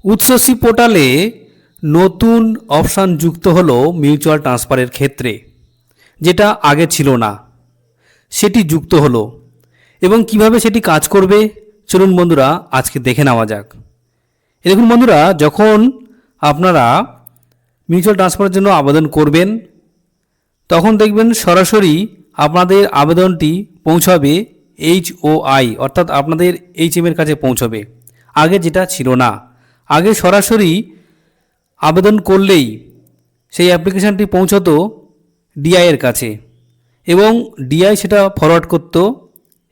উৎসসি পোর্টালে নতুন অপশান যুক্ত হলো মিউচুয়াল ট্রান্সফারের ক্ষেত্রে, যেটা আগে ছিল না, সেটি যুক্ত হলো। এবং কিভাবে সেটি কাজ করবে চলুন বন্ধুরা আজকে দেখে নেওয়া যাক। দেখুন বন্ধুরা, যখন আপনারা মিউচুয়াল ট্রান্সফারের জন্য আবেদন করবেন তখন দেখবেন সরাসরি আপনাদের আবেদনটি পৌঁছাবে HOI অর্থাৎ আপনাদের HM এর কাছে পৌঁছবে। আগে যেটা ছিল না, আগে সরাসরি আবেদন করলেই সেই অ্যাপ্লিকেশানটি পৌঁছতো DI এর কাছে এবং DI সেটা ফরওয়ার্ড করত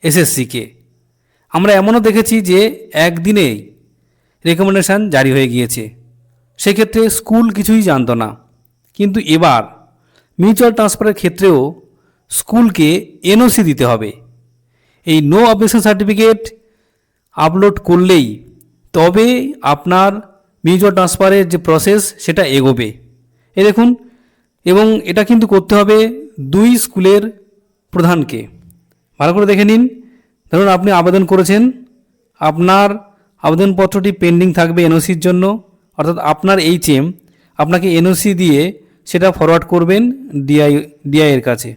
SSCকে। আমরা এমনও দেখেছি যে একদিনেই রেকমেন্ডেশান জারি হয়ে গিয়েছে, সেক্ষেত্রে স্কুল কিছুই জানতো না। কিন্তু এবার মিউচুয়াল ট্রান্সফারের ক্ষেত্রেও স্কুলকে NOC দিতে হবে। এই নো অবজেকশন সার্টিফিকেট আপলোড করলেই তবে আপনার মিউচুয়াল ট্রান্সফারের যে প্রসেস সেটা এগোবে। এই দেখুন, এবং এটা কিন্তু করতে হবে 2 স্কুলের প্রধানকে। ভালো করে দেখে নিন। ধরুন আপনি আবেদন করেছেন, আপনার আবেদনপত্রটি পেন্ডিং থাকবে NOCর জন্য, অর্থাৎ আপনার HM আপনাকে NOC দিয়ে সেটা ফরওয়ার্ড করবেন DI এর কাছে।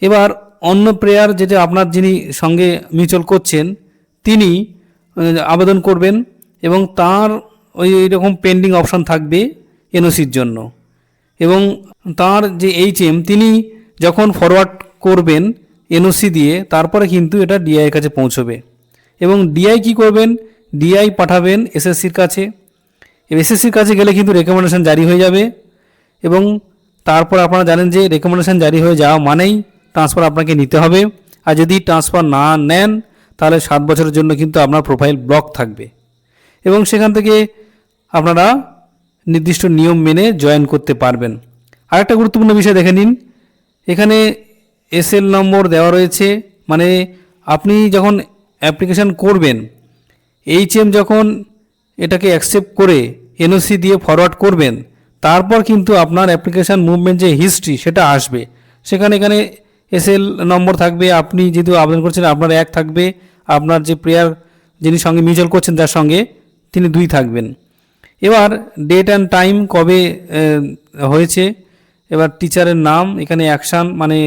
এবার অন্য প্লেয়ার যেটা আপনার যিনি সঙ্গে মিউচুয়াল করছেন তিনি আবেদন করবেন এবং তার ওই রকম পেন্ডিং অপশান থাকবে NOCর জন্য, এবং তার যে HM তিনি যখন ফরওয়ার্ড করবেন NOC দিয়ে তারপরে কিন্তু এটা DI এর কাছে পৌঁছবে। এবং DI কি করবেন, DI পাঠাবেন SSCর কাছে। SSCর কাছে গেলে কিন্তু রেকমেন্ডেশন জারি হয়ে যাবে এবং তারপর আপনারা জানেন যে রেকমেন্ডেশন জারি হয়ে যাওয়া মানেই ট্রান্সফার আপনাকে নিতে হবে। আর যদি ট্রান্সফার না নেন তাহলে 7 বছরের জন্য কিন্তু আপনার প্রোফাইল ব্লক থাকবে এবং সেখান থেকে আপনারা নির্দিষ্ট নিয়ম মেনে জয়েন করতে পারবেন। আরেকটা গুরুত্বপূর্ণ বিষয় দেখে নিন, এখানে SL নম্বর দেওয়া রয়েছে, মানে আপনি যখন অ্যাপ্লিকেশান করবেন HM যখন এটাকে অ্যাকসেপ্ট করে NOC দিয়ে ফরওয়ার্ড করবেন তারপর কিন্তু আপনার অ্যাপ্লিকেশান মুভমেন্ট যে হিস্ট্রি সেটা আসবে। এখানে SL নম্বর থাকবে, আপনি যেহেতু আবেদন করছেন আপনার 1 থাকবে, আপনার যে প্লেয়ার যিনি সঙ্গে মিউচুয়াল করছেন তার সঙ্গে তিনি 2 থাকবেন। এবার ডেট অ্যান্ড টাইম কবে হয়েছে, এবার টিচারের নাম, এখানে অ্যাকশান মানে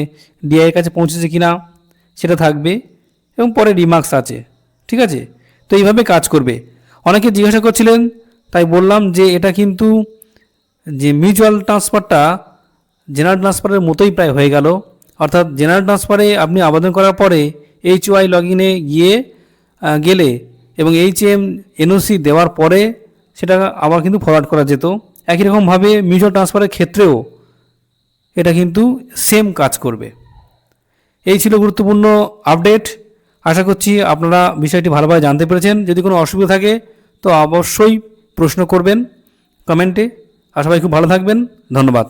DI এর কাছে পৌঁছেছে কিনা সেটা থাকবে এবং পরে রিমার্কস আছে। ঠিক আছে, তো এইভাবে কাজ করবে। অনেকে জিজ্ঞাসা করছিলেন, তাই বললাম যে এটা কিন্তু যে মিউচুয়াল ট্রান্সফারটা জেনারেল ট্রান্সফারের মতোই প্রায় হয়ে গেল। অর্থাৎ জেনারেল ট্রান্সফারে আপনি আবেদন করার পরে HOI লগইনে গেলে এবং HM NOC দেওয়ার পরে সেটা আবার কিন্তু ফরওয়ার্ড করা যেত। একই রকমভাবে মিউচুয়াল ট্রান্সফারের ক্ষেত্রেও এটা কিন্তু সেম কাজ করবে। এই ছিল গুরুত্বপূর্ণ আপডেট। আশা করছি আপনারা বিষয়টি ভালোভাবে জানতে পেরেছেন। যদি কোনো অসুবিধা থাকে তো অবশ্যই প্রশ্ন করবেন কমেন্টে। আর সবাই খুব ভালো থাকবেন। ধন্যবাদ।